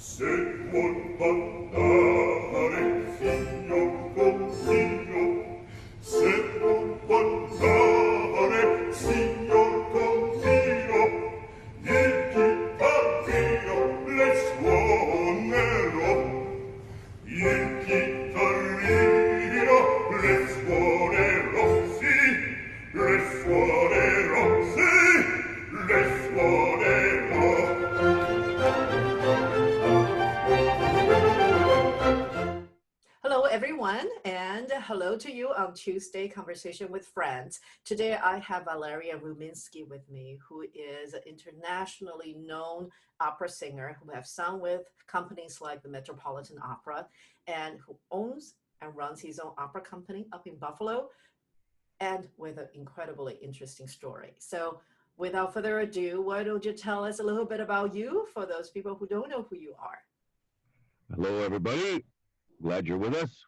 Se vuol ballare figlio con figlio, se vuol ballare signor con figlio, il chitarrino le suonerò, il chitarrino le suonerò, sì, le suonerò, sì, le suonerò. Hello, everyone, and hello to you on Tuesday Conversation with Friends. Today, I have Valerian Ruminski with me, who is an internationally known opera singer who have sung with companies like the Metropolitan Opera and who owns and runs his own opera company up in Buffalo and with an incredibly interesting story. So without further ado, why don't you tell us a little bit about you for those people who don't know who you are? Hello, everybody. Glad you're with us.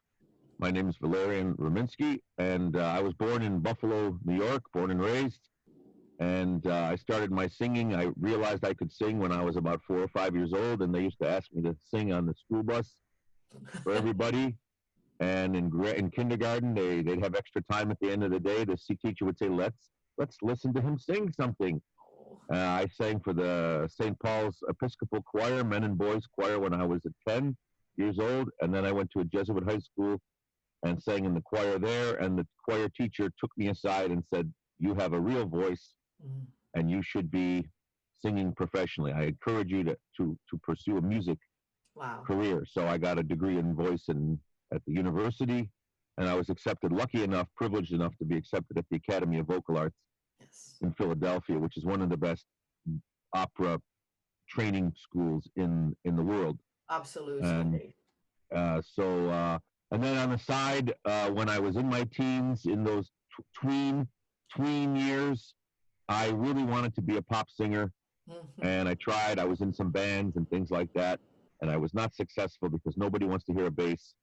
My name is Valerian Ruminski, and I was born in Buffalo, New York, born and raised. And I started my singing. I realized I could sing when I was about 4 or 5 years old, and they used to ask me to sing on the school bus for everybody. And in kindergarten, they'd have extra time at the end of the day. The teacher would say, let's listen to him sing something. I sang for the St. Paul's Episcopal Choir, men and boys choir, when I was 10 years old. And then I went to a Jesuit high school and sang in the choir there. And the choir teacher took me aside and said, you have a real voice and you should be singing professionally. I encourage you to pursue a music career. So I got a degree in voice at the university, and I was accepted, lucky enough, privileged enough to be accepted at the Academy of Vocal Arts in Philadelphia, which is one of the best opera training schools in the world. Absolutely. And and then on the side, when I was in my teens, in those tween years, I really wanted to be a pop singer. And I tried. I was in some bands and things like that, and I was not successful because nobody wants to hear a bass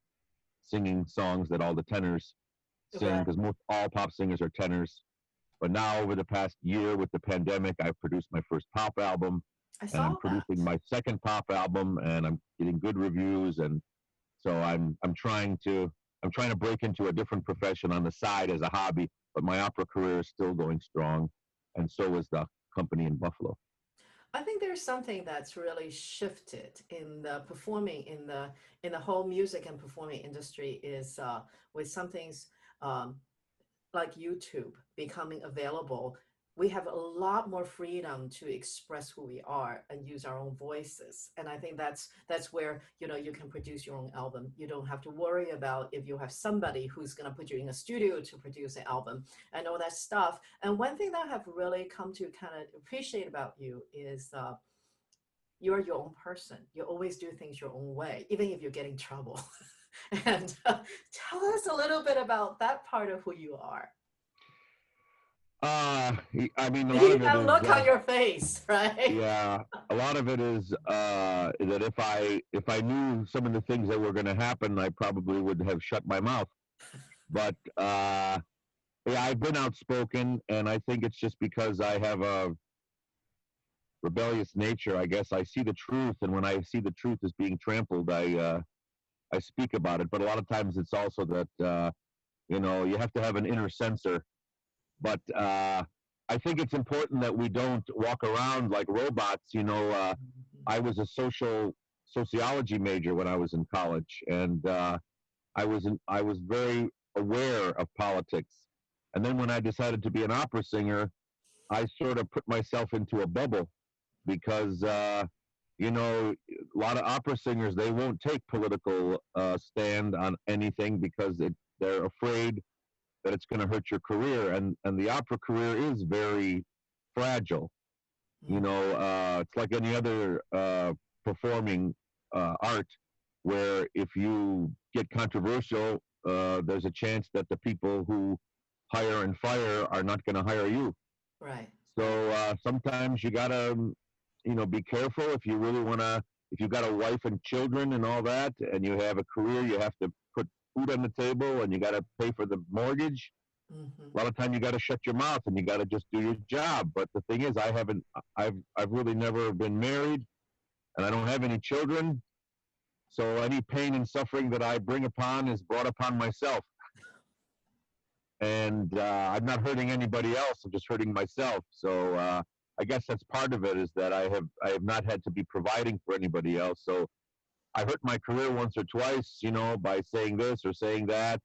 singing songs that all the tenors sing, because all pop singers are tenors. But now, over the past year with the pandemic, I've produced my first pop album, and I'm producing my second pop album, and I'm getting good reviews. And so I'm trying to break into a different profession on the side as a hobby. But my opera career is still going strong, and so is the company in Buffalo. I think there's something that's really shifted in the performing in the whole music and performing industry is with something's like YouTube becoming available. We have a lot more freedom to express who we are and use our own voices. And I think that's where, you can produce your own album. You don't have to worry about if you have somebody who's going to put you in a studio to produce an album and all that stuff. And one thing that I have really come to kind of appreciate about you is you're your own person. You always do things your own way, even if you get in trouble. And tell us a little bit about that part of who you are. I mean, a lot of it is look on your face, right? Yeah, a lot of it is that if I knew some of the things that were going to happen, I probably would have shut my mouth. But yeah, I've been outspoken, and I think it's just because I have a rebellious nature. I guess I see the truth, and when I see the truth is being trampled, I speak about it. But a lot of times, it's also that you have to have an inner censor. But I think it's important that we don't walk around like robots. I was a sociology major when I was in college, and I was very aware of politics. And then when I decided to be an opera singer, I sort of put myself into a bubble because a lot of opera singers, they won't take political stand on anything because they're afraid that it's going to hurt your career, and the opera career is very fragile. It's like any other performing art, where if you get controversial, there's a chance that the people who hire and fire are not going to hire you. Right. So sometimes you gotta, be careful if you really want to. If you've got a wife and children and all that, and you have a career, you have to put food on the table, and you got to pay for the mortgage. A lot of time you got to shut your mouth and you got to just do your job. But the thing is, I've really never been married, and I don't have any children, So any pain and suffering that I bring upon is brought upon myself. And I'm not hurting anybody else. I'm just hurting myself. So I guess that's part of it, is that I have not had to be providing for anybody else. So I hurt my career once or twice, by saying this or saying that.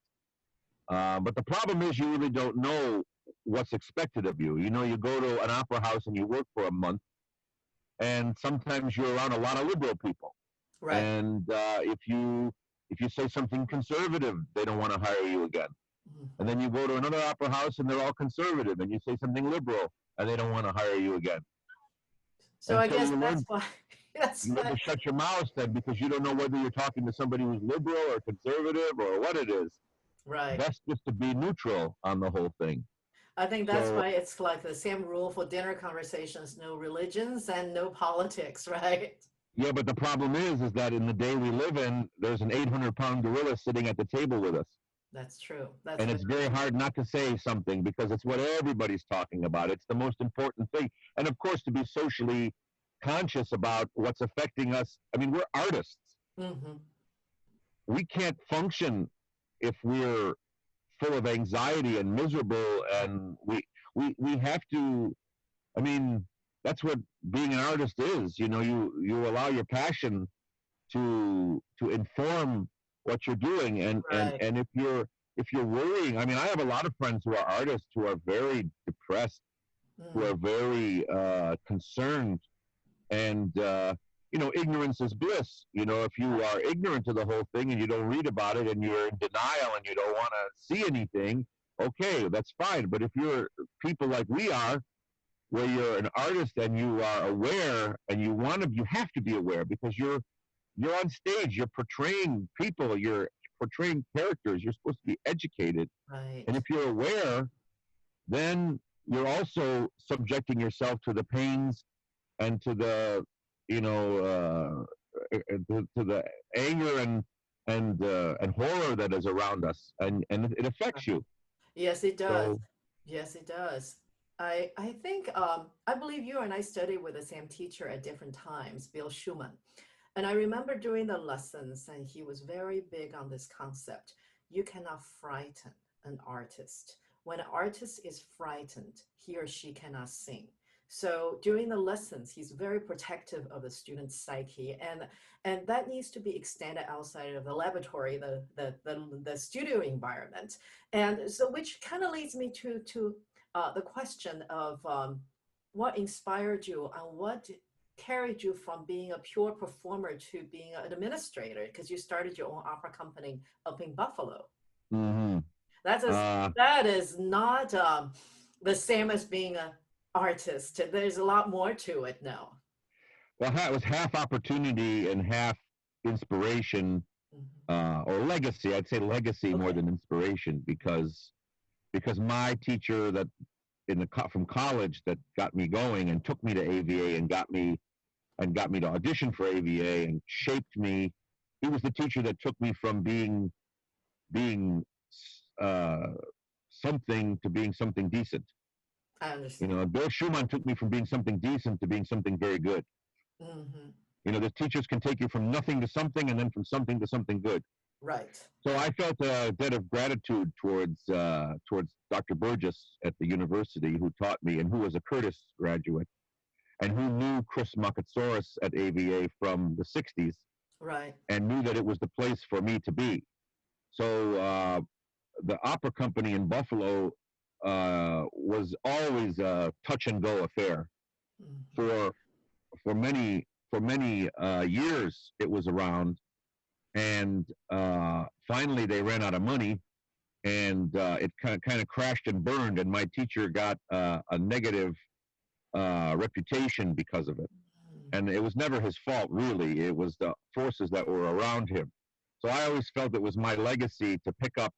But the problem is, you really don't know what's expected of you. You go to an opera house and you work for a month, and sometimes you're around a lot of liberal people. Right. And if you say something conservative, they don't want to hire you again. And then you go to another opera house and they're all conservative, and you say something liberal and they don't want to hire you again. So And I so guess you that's learn, why that's you learn why to shut your mouth then, because you don't know whether you're talking to somebody who's liberal or conservative or what it is. right. Best just to be neutral on the whole thing. I think that's So why it's like the same rule for dinner conversations: no religions and no politics, right? yeah, but the problem is that in the day we live in, there's an 800-pound gorilla sitting at the table with us. That's true. That's And very it's very true. hard not to say something, because it's what everybody's talking about. It's the most important thing. And of course, to be socially conscious about what's affecting us. I mean, we're artists. Hmm. We can't function if we're full of anxiety and miserable, and we have to. I mean, that's what being an artist is. You allow your passion to inform what you're doing, Right. and if you're worrying. I mean, I have a lot of friends who are artists who are very depressed, who Mm. are very concerned, and ignorance is bliss. If you are ignorant to the whole thing and you don't read about it and you're in denial and you don't want to see anything, okay, that's fine. But if you're people like we are, where you're an artist and you are aware, and you have to be aware, because you're on stage, you're portraying people, you're portraying characters, you're supposed to be educated. And Right. if you're aware, then you're also subjecting yourself to the pains and to the to the anger and horror that is around us, and it affects you. Yes, it does. So Yes, it does. I think I believe you and I studied with the same teacher at different times, Bill Schumann. And I remember during the lessons, and he was very big on this concept. You cannot frighten an artist. When an artist is frightened, he or she cannot sing. So during the lessons, he's very protective of the student's psyche, and that needs to be extended outside of the laboratory, the studio environment. And so, which kind of leads me to the question of what inspired you and what carried you from being a pure performer to being an administrator, because you started your own opera company up in Buffalo. hmm That's a, uh, that is not the same as being an artist. There's a lot more to it now. well, it was half opportunity and half inspiration, Mhm. or legacy. I'd say legacy more Okay. than inspiration, because my teacher that from college that got me going and took me to AVA and got me to audition for AVA and shaped me. He was the teacher that took me from being uh, something to being something decent. I understand. Bill Schumann took me from being something decent to being something very good. Hmm. The teachers can take you from nothing to something, and then from something to something good. Right. So I felt a debt of gratitude towards Dr. Burgess at the university, who taught me, and who was a Curtis graduate, and who knew Chris Makatsaurus at AVA from the 60s, Right. and knew that it was the place for me to be. So the opera company in Buffalo was always a touch and go affair. Hmm. For many years, it was around, and finally they ran out of money, and it kind of crashed and burned. And my teacher got a negative reputation because of it. And it was never his fault, really. It was the forces that were around him. So I always felt it was my legacy to pick up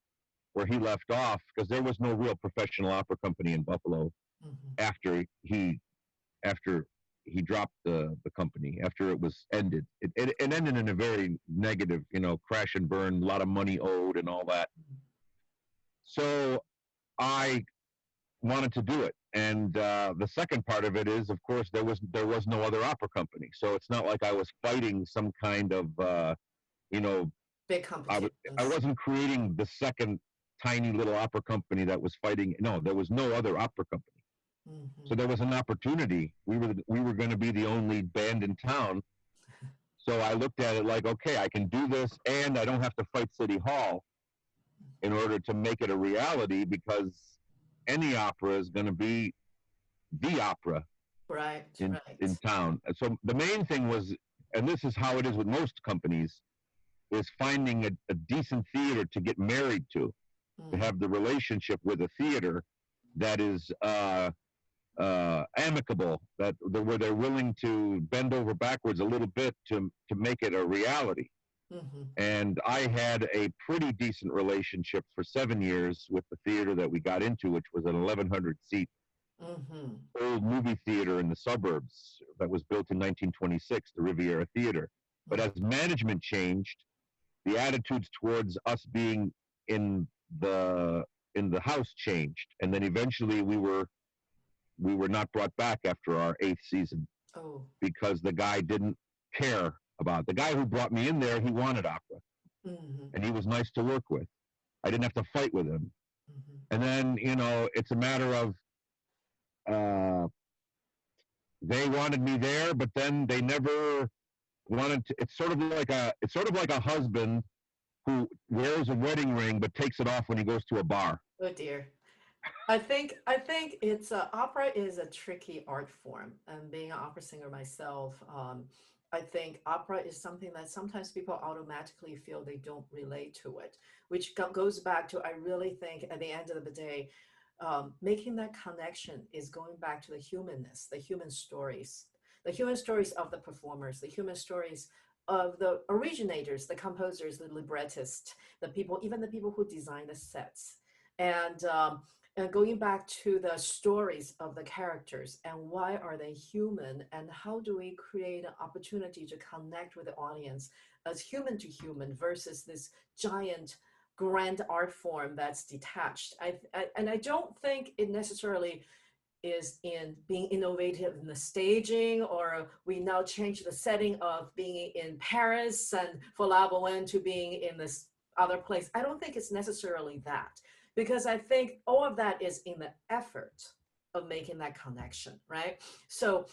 where he left off, because there was no real professional opera company in Buffalo Hmm. after he dropped the company, after it was ended. It ended in a very negative, crash and burn, a lot of money owed and all that. So I wanted to do it. And the second part of it is, of course, there was no other opera company. So it's not like I was fighting some kind of you know, Big I competitions. wasn't creating the second tiny little opera company that was fighting. No, there was no other opera company. So Hmm. there was an opportunity. We were going to be the only band in town. So I looked at it like, okay, I can do this, and I don't have to fight City Hall in order to make it a reality, because any opera is going to be the opera Right, in right. town. So the main thing was, and this is how it is with most companies, is finding a decent theater to get married to Mm, have the relationship with a theater that is amicable, where they're willing to bend over backwards a little bit to make it a reality. hmm. And I had a pretty decent relationship for 7 years with the theater that we got into, which was an 1,100 seat Hmm. old movie theater in the suburbs that was built in 1926, the Riviera Theater. But as management changed, the attitudes towards us being in the in the house changed, and then eventually we were not brought back after our eighth season Oh. because the guy didn't care about the guy who brought me in there. He wanted opera, Hmm. and he was nice to work with. I didn't have to fight with him. Hmm. And then it's a matter of uh, they wanted me there, but then they never wanted to. It's sort of like a husband who wears a wedding ring but takes it off when he goes to a bar. Oh dear. I think it's opera is a tricky art form, and being an opera singer myself, I think opera is something that sometimes people automatically feel they don't relate to it, which goes back to I really think at the end of the day, making that connection is going back to the humanness, the human stories of the performers, the human stories of the originators, the composers, the librettists, the people, even the people who design the sets. And going back to the stories of the characters and why are they human and how do we create an opportunity to connect with the audience as human to human versus this giant grand art form that's detached. And I don't think it necessarily is in being innovative in the staging, or we now change the setting of being in Paris and for La Boheme to being in this other place. I don't think it's necessarily that, because I think all of that is in the effort of making that connection, right? So,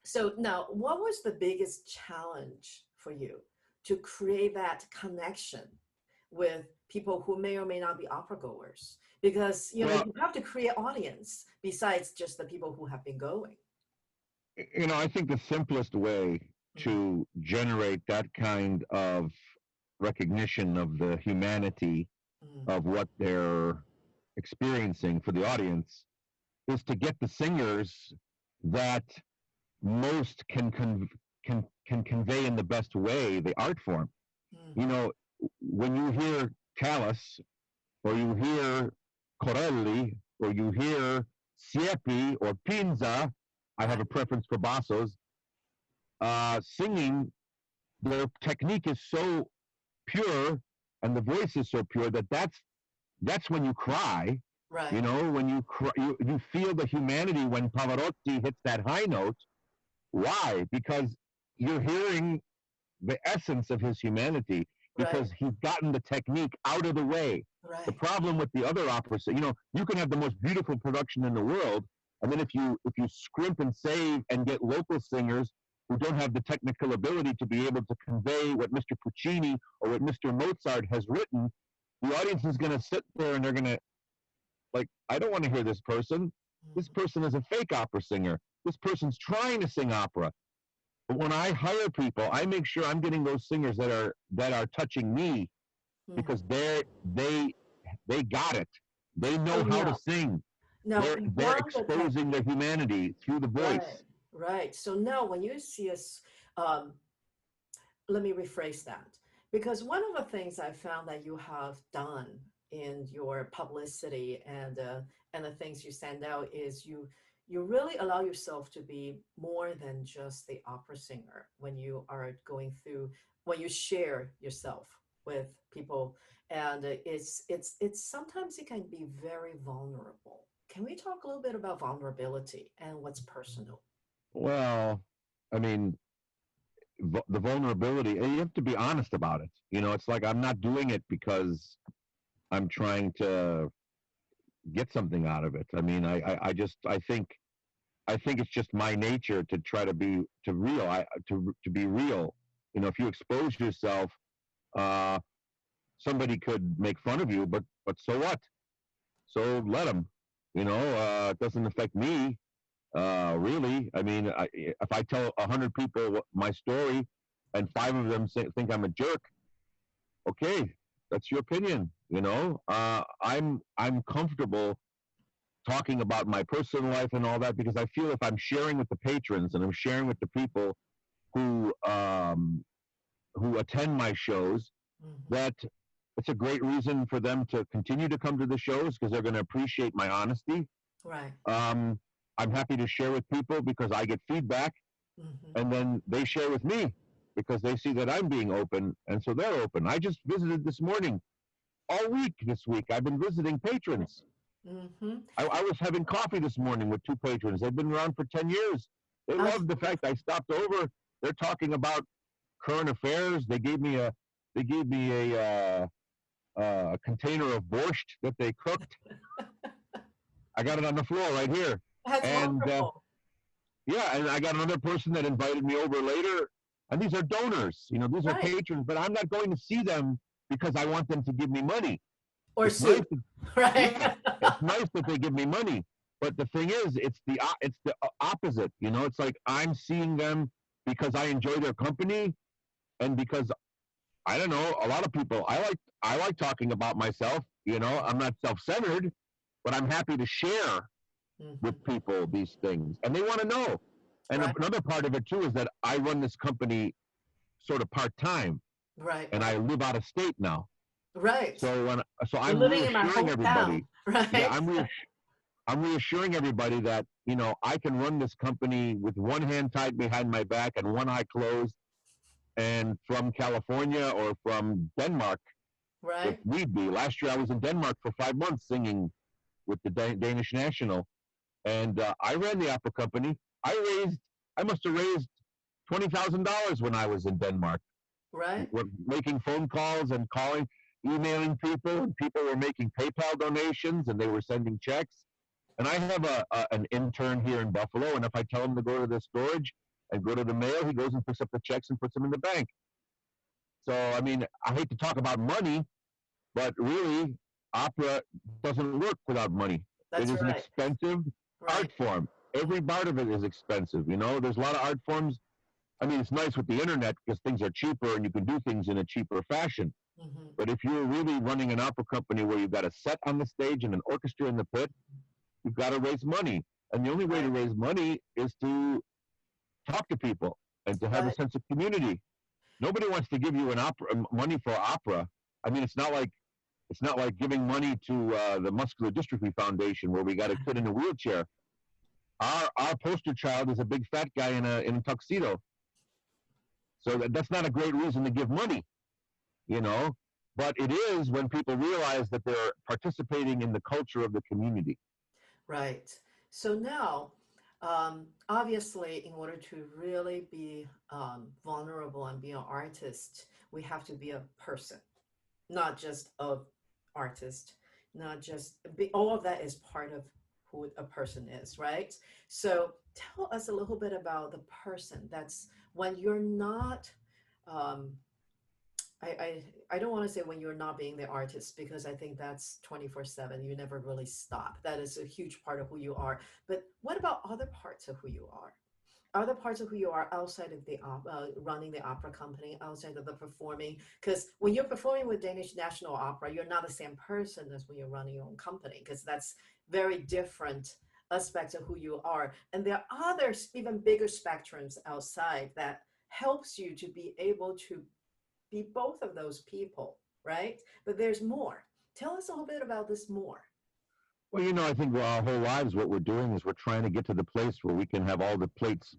so now, what was the biggest challenge for you to create that connection with people who may or may not be opera goers? Because Well, you have to create audience besides just the people who have been going. I think the simplest way Mm, to generate that kind of recognition of the humanity mm, of what they're experiencing for the audience is to get the singers that most can convey in the best way the art form. mm, You know, when you hear Callas or you hear Corelli or you hear Siepi or Pinza, I have right, a preference for bassos, singing. Their technique is so pure and the voice is so pure that's when you cry. right, When you cry, you feel the humanity when Pavarotti hits that high note. Why? Because you're hearing the essence of his humanity, right, because he's gotten the technique out of the way. The right. problem with the other operas, you can have the most beautiful production in the world, and then if you scrimp and save and get local singers who don't have the technical ability to be able to convey what Mr. Puccini or what Mr. Mozart has written, the audience is going to sit there and they're going to, like, I don't want to hear this person. This Mhm, person is a fake opera singer. This person's trying to sing opera. But when I hire people, I make sure I'm getting those singers that are touching me, because mhm. they got it. They So know how to now, sing. now They're one of the exposing their humanity through the right, voice. right. So now when you see us, um, let me rephrase that, because one of the things I found that you have done in your publicity and the things you send out is you really allow yourself to be more than just the opera singer when you are going through, when you share yourself with people, and it's sometimes it can be very vulnerable. Can we talk a little bit about vulnerability and what's personal? Well, I mean, the vulnerability, and you have to be honest about it. It's like I'm not doing it because I'm trying to get something out of it. I mean, I think it's just my nature to try to be to be real. If you expose yourself, uh, somebody could make fun of you, but so what? So let them. It doesn't affect me. Really. I mean, if I tell 100 people my story, and five of them think I'm a jerk, okay, that's your opinion. I'm comfortable talking about my personal life and all that because I feel if I'm sharing with the patrons and I'm sharing with the people who attend my shows, Mhm. that it's a great reason for them to continue to come to the shows because they're going to appreciate my honesty. Right. Um, I'm happy to share with people because I get feedback, Hmm. and then they share with me because they see that I'm being open, and so they're open. I just visited this morning. All week this week, I've been visiting patrons. Hmm. I was having coffee this morning with two patrons. They've been around for 10 years. They I, love the fact I stopped over. They're talking about current affairs. They gave me a container of borscht that they cooked. I got it on the floor right here. that's And wonderful. yeah, and I got another person that invited me over later. And these are donors, these are Right. patrons, but I'm not going to see them because I want them to give me money. Or It's nice soup. that, Right. yeah, it's nice that they give me money. But the thing is, it's the opposite. It's like I'm seeing them because I enjoy their company and because I don't know. A lot of people I like talking about myself. I'm not self-centered, but I'm happy to share with Hmm. people these things, and they want to know. And Right. another part of it too is that I run this company sort of part time, Right. and Right. I live out of state now. Right. So You're I'm living in my reassuring hometown. everybody. Yeah, Right. I'm reassuring everybody that I can run this company with one hand tied behind my back and one eye closed, and from California or from Denmark if Right. need be. Last year I was in Denmark for 5 months singing with the Danish National, and I ran the opera company. I must have raised $20,000 when I was in Denmark, Right. making phone calls and calling, emailing people, and people were making PayPal donations and they were sending checks. And I have an intern here in Buffalo, and if I tell him to go to the storage and go to the mail, he goes and picks up the checks and puts them in the bank. So I mean, I hate to talk about money, but really, opera doesn't work without money. It That's is an right. expensive art Right. form. Every part of it is expensive. There's a lot of art forms. I mean, it's nice with the internet because things are cheaper and you can do things in a cheaper fashion. Hmm. But if you're really running an opera company where you've got a set on the stage and an orchestra in the pit, you've got to raise money. And the only way to Right. raise money is to talk to people and to have a Right. sense of community. Nobody wants to give you money for opera. I mean, it's not like giving money to the Muscular Dystrophy Foundation where we got a kid in a wheelchair. Our poster child is a big fat guy in a tuxedo. So that's not a great reason to give money, you know. But it is when people realize that they're participating in the culture of the community. Right. So now, obviously, in order to really be vulnerable and be an artist, we have to be a person, not just a artist, not just be, all of that is part of who a person is, right? So tell us a little bit about the person. That's when you're not um, I don't want to say when you're not being the artist because I think that's 24/7. You never really stop. That is a huge part of who you are. But what about other parts of who you are? Other parts of who you are outside of the running the opera company, outside of the performing? Because when you're performing with Danish National Opera, you're not the same person as when you're running your own company because that's very different aspects of who you are. And there are other even bigger spectrums outside that helps you to be able to be both of those people, right? But there's more. Tell us a little bit about this more. Well, I think our whole lives what we're doing is we're trying to get to the place where we can have all the plates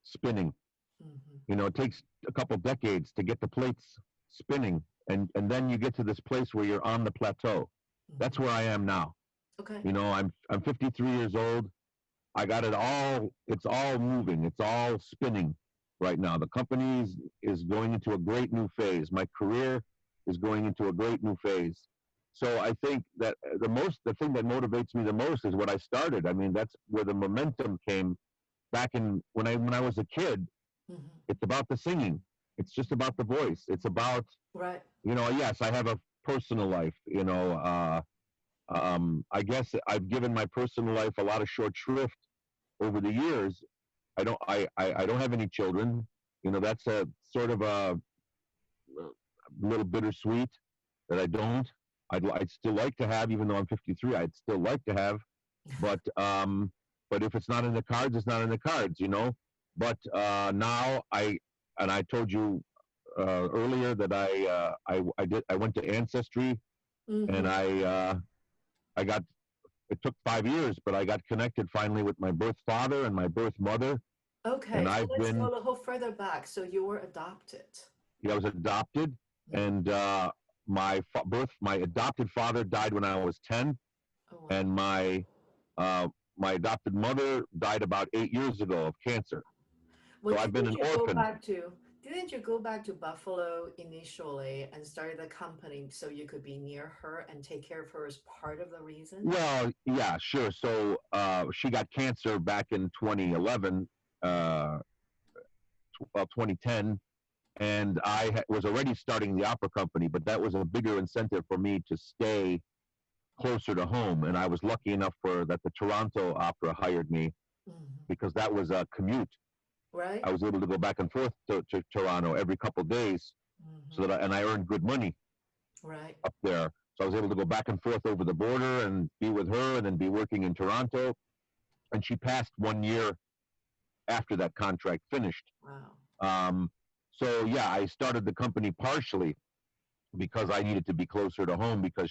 spinning. Hmm. It takes a couple decades to get the plates spinning, and then you get to this place where you're on the plateau. That's Hmm. where I am now. Okay. I'm 53 years old. I got it all. It's all moving. It's all spinning. right now. The company is going into a great new phase. My career is going into a great new phase. So I think that the thing that motivates me the most is what I started. I mean, that's where the momentum came back in when I was a kid. Hmm. It's about the singing. It's just about the voice. It's about, Right. yes, I have a personal life. I guess I've given my personal life a lot of short shrift over the years. I don't have any children. That's a sort of a little bittersweet that I don't. I'd still like to have, even though I'm 53. I'd still like to have, but if it's not in the cards, it's not in the cards. But now I told you earlier that I went to Ancestry, and Hmm. I got, it took 5 years, but I got connected finally with my birth father and my birth mother, and Okay, so I've let's go been, a little further back. So you were adopted. I was adopted, Mhm. and my adopted father died when I was 10, Oh and wow. uh, my adopted mother died about 8 years ago of cancer. Well, So I've been an orphan. didn't you go back to Buffalo initially and started the company so you could be near her and take care of her as part of the reason? Well, yeah, sure. So she got cancer back in 2011, Mhm. uh, 2010, and was already starting the opera company, but that was a bigger incentive for me to stay closer to home. And I was lucky enough that the Toronto Opera hired me Mhm. because that was a commute. Right? I was able to go back and forth to Toronto every couple of days, Hmm. and I earned good money Right. up there. So I was able to go back and forth over the border and be with her, and then be working in Toronto. And she passed 1 year after that contract finished. Wow. Um, so yeah, I started the company partially because I needed to be closer to home because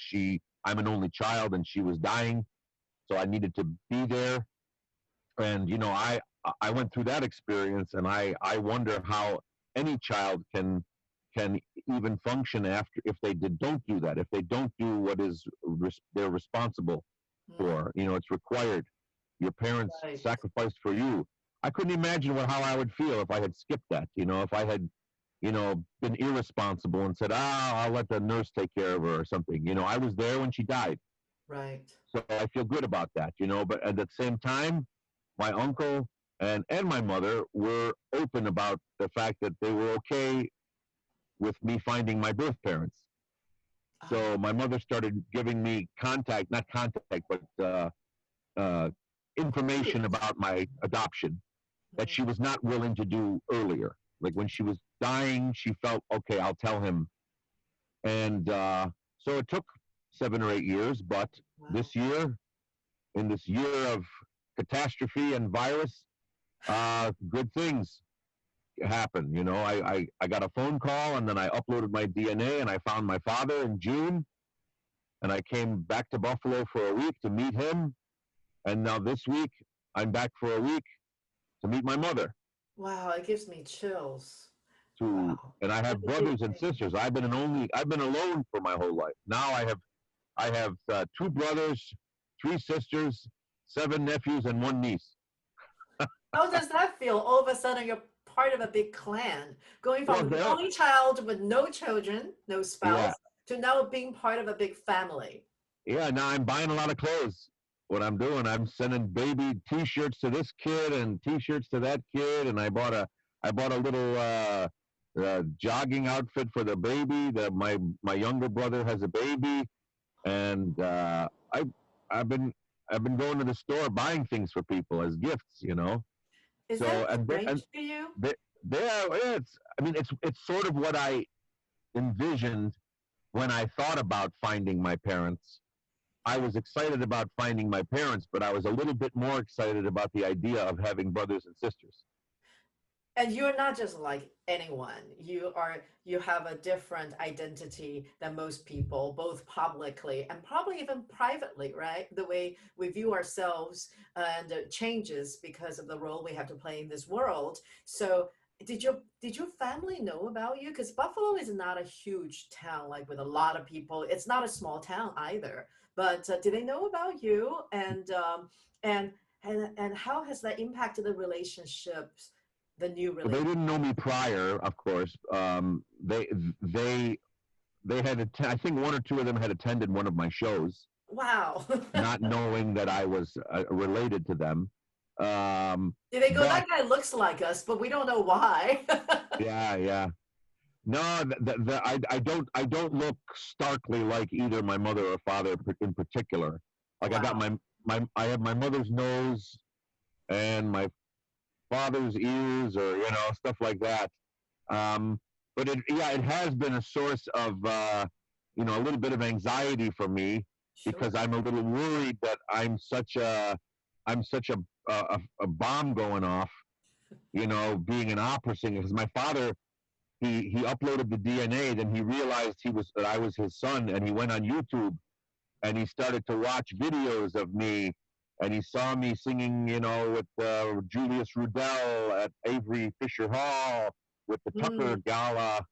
I'm an only child and she was dying, so I needed to be there. And I went through that experience, and I wonder how any child can even function after if don't do that, if they don't do what they're responsible Mm. for. It's required. Your parents Right. sacrificed for you. I couldn't imagine how I would feel if I had skipped that. If I had, been irresponsible and said, I'll let the nurse take care of her or something. I was there when she died. Right. So I feel good about that. But at the same time, my uncle and my mother were open about the fact that they were okay with me finding my birth parents. Ah. So my mother started giving me not contact, but uh, information Clues. about my adoption that Mm. she was not willing to do earlier. Like when she was dying, she felt, okay, I'll tell him. And so it took 7 or 8 years, but Wow. this year, in this year of catastrophe and virus, good things happen. I got a phone call, and then I uploaded my DNA, and I found my father in June, and I came back to Buffalo for a week to meet him. And now this week, I'm back for a week to meet my mother. Wow, it gives me chills. To Wow. And I That's have a big brothers and thing. sisters. I've been alone for my whole life. Now I have two brothers, three sisters, seven nephews, and one niece. How does that feel? All of a sudden, you're part of a big clan, going Well, from the they're, only child with no children, no yeah, spouse, to now being part of a big family. yeah. Now I'm buying a lot of clothes. What I'm doing, I'm sending baby T-shirts to this kid and T-shirts to that kid, and I bought a little jogging outfit for the baby. My younger brother has a baby, and I've been I've been going to the store buying things for people as gifts. Is So that and strange for you? they, they are, yeah, it's sort of what I envisioned when I thought about finding my parents. I was excited about finding my parents, but I was a little bit more excited about the idea of having brothers and sisters. And you're not just like anyone. You have a different identity than most people, both publicly and probably even privately, right? The way we view ourselves and changes because of the role we have to play in this world. So did your family know about you? Because Buffalo is not a huge town, like with a lot of people. It's not a small town either. But did they know about you? And how has that impacted the relationships The new Well, they release. didn't know me prior, of course. They they had I think one or two of them had attended one of my shows, Wow. not knowing that I was related to them. They go, But that guy looks like us, but we don't know why. yeah, yeah. No, I don't look starkly like either my mother or father in particular. Like I got Wow. I have my mother's nose and my father's ears, or stuff like that. Um, but it has been a source of a little bit of anxiety for me, because Sure. I'm a little worried that I'm such a bomb going off, being an opera singer. Because my father, he uploaded the DNA, then he realized that I was his son, and he went on YouTube and he started to watch videos of me, and he saw me singing, with Julius Rudel at Avery Fisher Hall, with the Tucker Mm. Gala,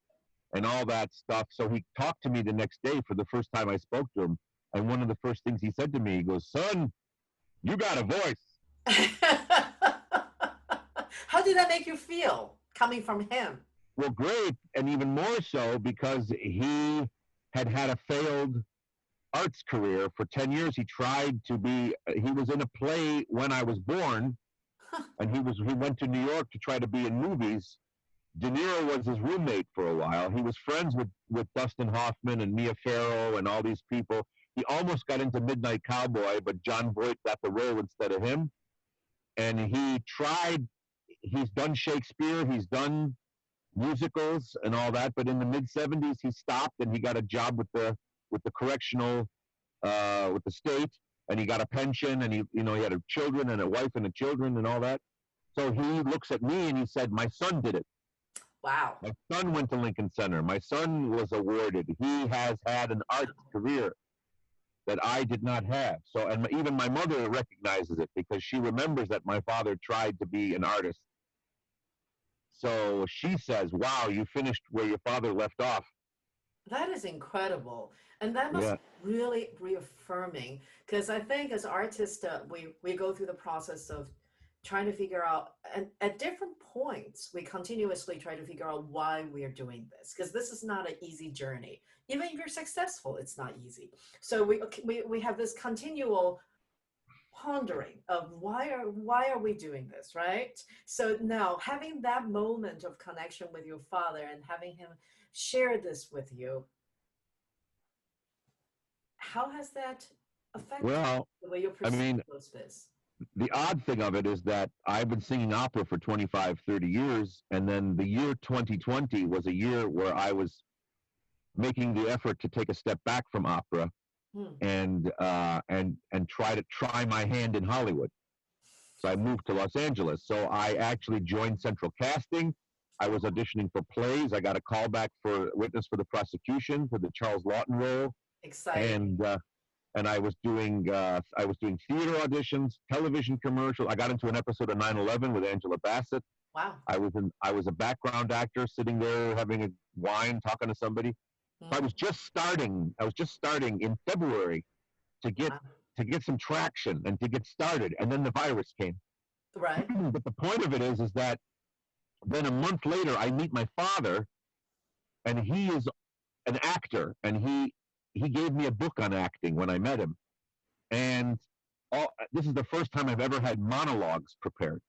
and all that stuff. So he talked to me the next day for the first time I spoke to him, and one of the first things he said to me, he goes, "Son, you got a voice." How did that make you feel coming from him? Well, great, and even more so because he had a failed arts career for 10 years. He was in a play when I was born, and he went to New York to try to be in movies. De Niro was his roommate for a while. He was friends with Dustin Hoffman and Mia Farrow and all these people. He almost got into Midnight Cowboy, but John Voight got the role instead of him. And he's done Shakespeare, he's done musicals and all that, but in the mid 70s he stopped, and he got a job with the correctional, with the state, and he got a pension, and he had children and a wife and children and all that. So he looks at me and he said, "My son did it. Wow. My son went to Lincoln Center. My son was awarded. He has had an art career that I did not have." So, and even my mother recognizes it, because she remembers that my father tried to be an artist. So she says, "Wow, you finished where your father left off." That is incredible. And that must Yeah. be really reaffirming, because I think as artists, we go through the process of trying to figure out, and at different points, we continuously try to figure out why we are doing this, because this is not an easy journey. Even if you're successful, it's not easy. So we have this continual pondering of why are we doing this, right? So now having that moment of connection with your father and having him share this with you, how has that affected Well, the way you I perceive mean, those bits? the odd thing of it is that I've been singing opera for 25, 30 years. And then the year 2020 was a year where I was making the effort to take a step back from opera, Hmm. and try my hand in Hollywood. So I moved to Los Angeles. So I actually joined Central Casting. I was auditioning for plays. I got a call back for Witness for the Prosecution for the Charles Lawton role, Exciting. and I was doing theater auditions, television commercials. I got into an episode of 9/11 with Angela Bassett. Wow. I was a background actor sitting there having a wine, talking to somebody. So Hmm. I was just starting in February to get Wow. to get some traction and to get started, and then the virus came. Right. But the point of it is that then a month later I meet my father, and he is an actor, and he gave me a book on acting when I met him. And this is the first time I've ever had monologues prepared.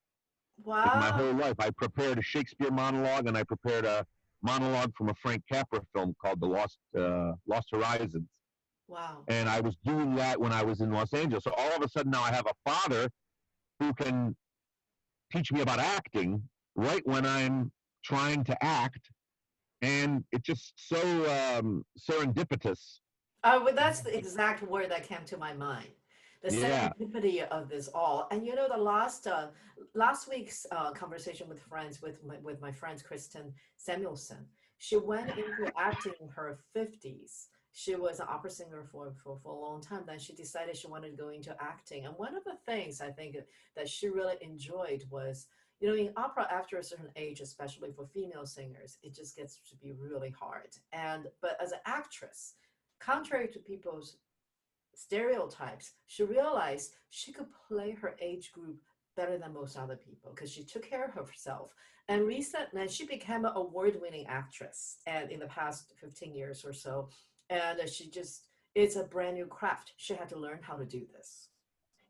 Like my Wow. whole life, I prepared a Shakespeare monologue, and I prepared a monologue from a Frank Capra film called The Lost Horizons. Wow. And I was doing that when I was in Los Angeles. So all of a sudden now I have a father who can teach me about acting right when I'm trying to act, and it's just so serendipitous. Well, that's the exact word that came to my mind. The Yeah. serendipity of this all, and the last week's conversation with friends with my friends Kristen Samuelson, she went into acting in her 50s. She was an opera singer for a long time. Then she decided she wanted to go into acting, and one of the things I think that she really enjoyed was, in opera, after a certain age, especially for female singers, it just gets to be really hard. But as an actress, contrary to people's stereotypes, she realized she could play her age group better than most other people because she took care of herself. And recently, she became an award-winning actress, and in the past 15 years or so, and she just it's a brand new craft. She had to learn how to do this,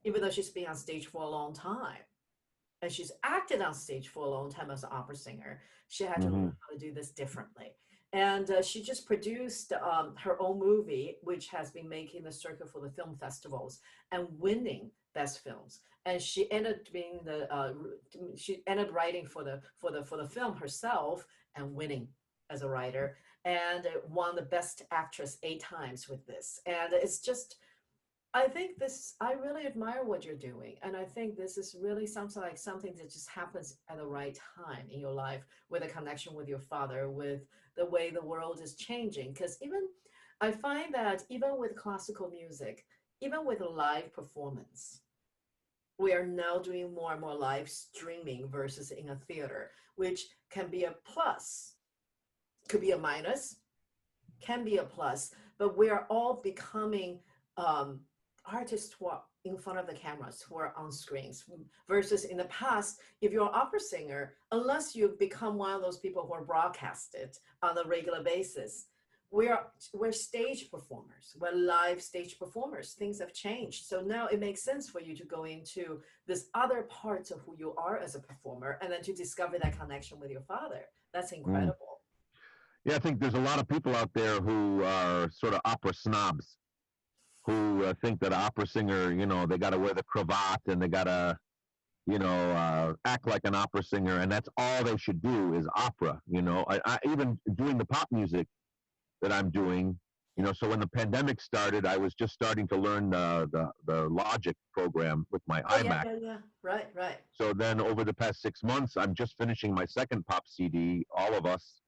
even though she's been on stage for a long time and she's acted on stage for a long time as an opera singer. She had to Hmm. learn how to do this differently. And she just produced her own movie, which has been making the circuit for the film festivals and winning best films. And she ended up being she ended up writing for the film herself and winning as a writer, and won the best actress 8 times with this. And it's just I think I really admire what you're doing. And I think this is really something like something that just happens at the right time in your life with a connection with your father, with the way the world is changing. Because I find that even with classical music, even with live performance, we are now doing more and more live streaming versus in a theater, which can be a plus, could be a minus, can be a plus, but we are all becoming um, artists who are in front of the cameras, who are on screens, versus in the past, if you're an opera singer, unless you become one of those people who are broadcasted on a regular basis, we're stage performers, we're live stage performers. Things have changed. So now it makes sense for you to go into this other parts of who you are as a performer and then to discover that connection with your father. That's Mm. incredible. Yeah, I think there's a lot of people out there who are sort of opera snobs, who think that an opera singer, they got to wear the cravat and they got to, act like an opera singer, and that's all they should do is opera. I even doing the pop music that I'm doing. So when the pandemic started, I was just starting to learn the Logic program with my Oh yeah, iMac. yeah, yeah. Right, right. So then over the past 6 months, I'm just finishing my second pop CD, All of Us,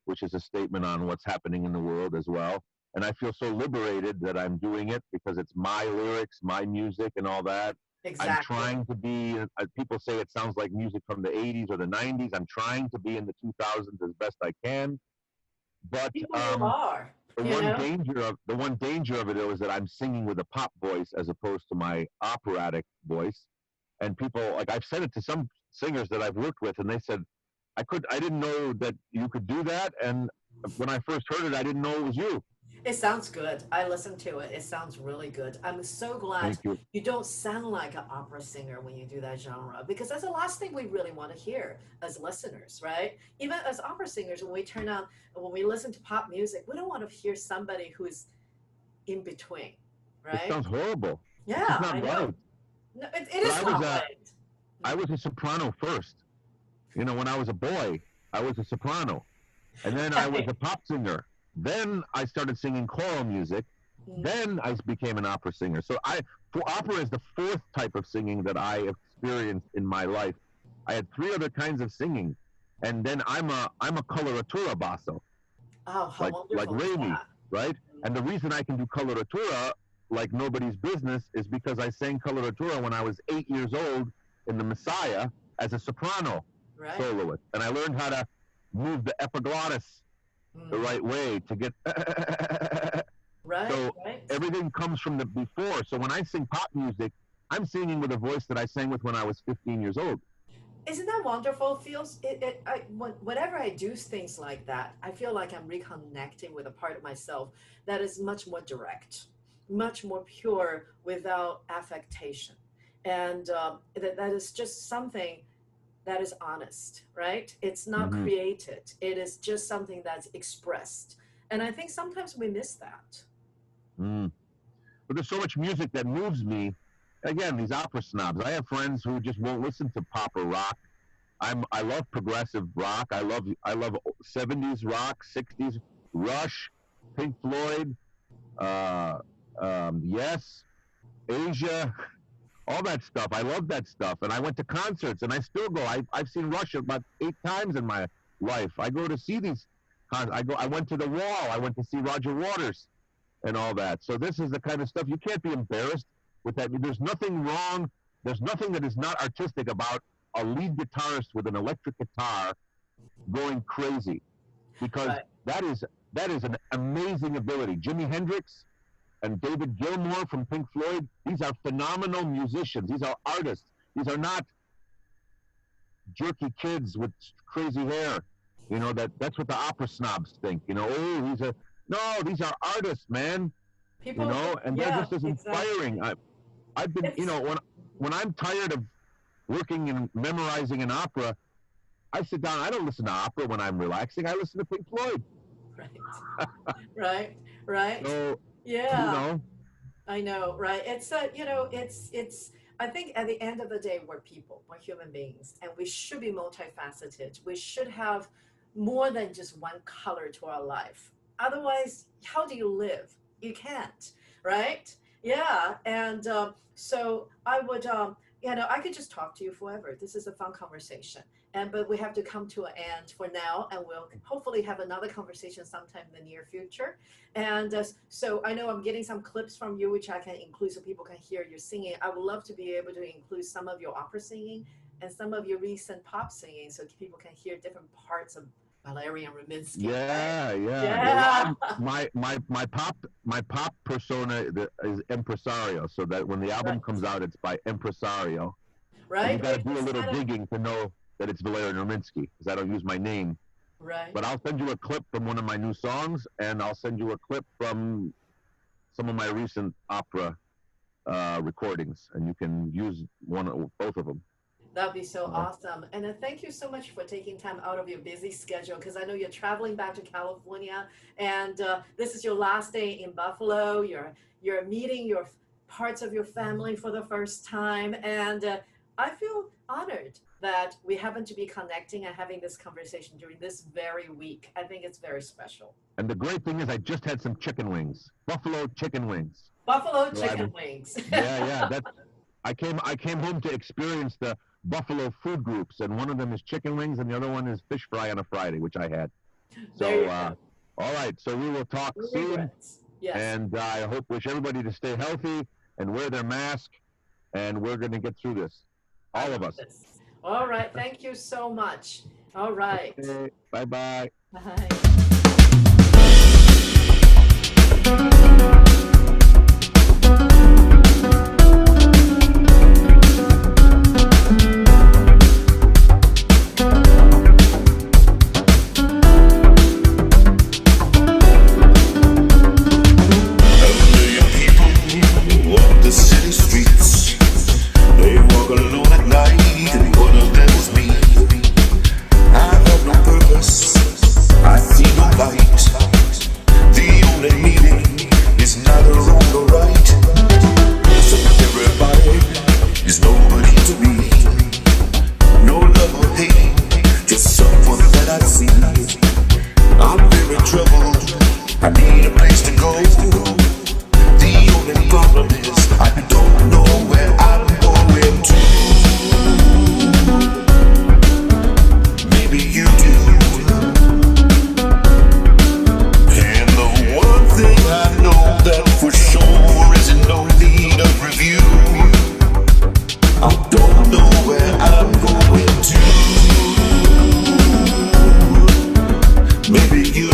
which is a statement on what's happening in the world as well. And I feel so liberated that I'm doing it because it's my lyrics, my music, and all that. I'm Exactly. trying to be, people say it sounds like music from the 80s or the 90s. I'm trying to be in the 2000s as best I can. But People you are, the you one know? danger of it is that I'm singing with a pop voice as opposed to my operatic voice. And people, like, I've said it to some singers that I've worked with, and they said, I didn't know that you could do that. And when I first heard it, I didn't know it was you. It sounds good. I listened to it. It sounds really good. I'm so glad Thank you. you don't sound like an opera singer when you do that genre because that's the last thing we really want to hear as listeners, right? Even as opera singers, when we listen to pop music, we don't want to hear somebody who's in between, It right? sounds horrible. It's just Yeah, not I know. right. No, it But is not right. I was a soprano first. When I was a boy, I was a soprano, and then I was a Right. pop singer. Then I started singing choral music. Mm. Then I became an opera singer. So for opera is the fourth type of singing that I experienced in my life. I had three other kinds of singing, and then I'm a coloratura basso, Oh, how like wonderful is Raimi, that? right? And the reason I can do coloratura like nobody's business is because I sang coloratura when I was 8 years old in the Messiah as a soprano Right. soloist, and I learned how to move the epiglottis the Mm. right way to get. Right, So right. everything comes from the before. So when I sing pop music, I'm singing with a voice that I sang with when I was 15 years old. Isn't that wonderful? Feels whenever I do things like that, I feel like I'm reconnecting with a part of myself that is much more direct, much more pure, without affectation, and that is just something that is honest, right? It's not Hmm. created. It is just something that's expressed, and I think sometimes we miss that. Mm. But there's so much music that moves me. Again, these opera snobs. I have friends who just won't listen to pop or rock. I love progressive rock. I love 70s rock, 60s Rush, Pink Floyd, uh, Yes, Asia, all that stuff. I love that stuff, and I went to concerts, and I still go. I've seen Rush about 8 times in my life. I go to see these. I went to the Wall. I went to see Roger Waters and all that. So this is the kind of stuff you can't be embarrassed with that. There's nothing wrong. There's nothing that is not artistic about a lead guitarist with an electric guitar going crazy, because Right. that is an amazing ability. Jimi Hendrix and David Gilmour from Pink Floyd, these are phenomenal musicians. These are artists. These are not jerky kids with crazy hair. You know, that's what the opera snobs think. You know, oh, these are artists, man. You People, know, and they're yeah, just as exactly. inspiring. I've been, you It's know, when I'm tired of working and memorizing an opera, I sit down. I don't listen to opera when I'm relaxing. I listen to Pink Floyd. right, right, right. So, you Yeah, know, I know, right? It's I think at the end of the day, we're people, we're human beings, and we should be multifaceted. We should have more than just one color to our life. Otherwise, how do you live? You can't, right? Yeah, and so I would, I could just talk to you forever. This is a fun conversation, and but we have to come to an end for now, and we'll hopefully have another conversation sometime in the near future. And so I know I'm getting some clips from you, which I can include so people can hear you singing. I would love to be able to include some of your opera singing and some of your recent pop singing so people can hear different parts of Valerian Ruminski, right? yeah. Well, Yeah, my pop persona is impresario, so that when the album right, comes out, it's by impresario, and you right. got to Which do a is little kind of, digging to know that it's Valerian Ruminski, because I don't use my name. right. But I'll send you a clip from one of my new songs, and I'll send you a clip from some of my recent opera recordings, and you can use both of them. That'd be so Uh, awesome. And then thank you so much for taking time out of your busy schedule because I know you're traveling back to California and this is your last day in Buffalo. You're meeting your parts of your family for the first time, and I feel honored that we happen to be connecting and having this conversation during this very week. I think it's very special. and the great thing is, I just had some chicken wings, buffalo chicken wings. Buffalo So I chicken was, wings. yeah. That's I came home to experience the Buffalo food groups, and one of them is chicken wings, and the other one is fish fry on a Friday, which I had. There So, you go. all right. So we will talk No soon, regrets. Yes. and I wish everybody to stay healthy and wear their mask, and we're going to get through this, I all of love us. this. All right. Thank you so much. All right. Okay, bye bye. Bye. Maybe you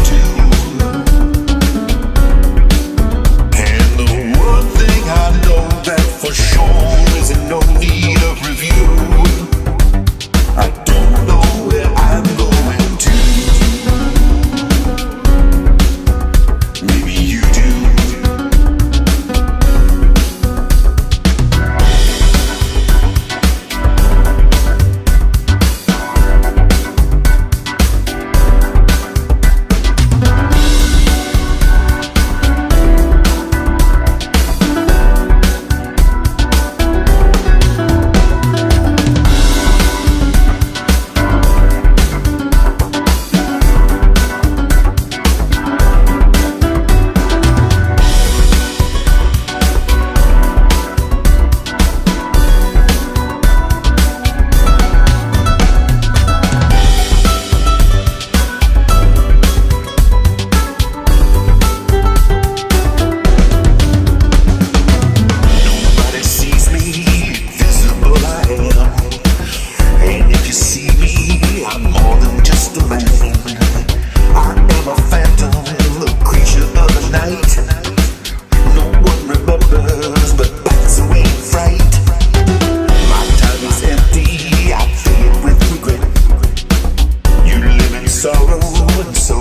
road, so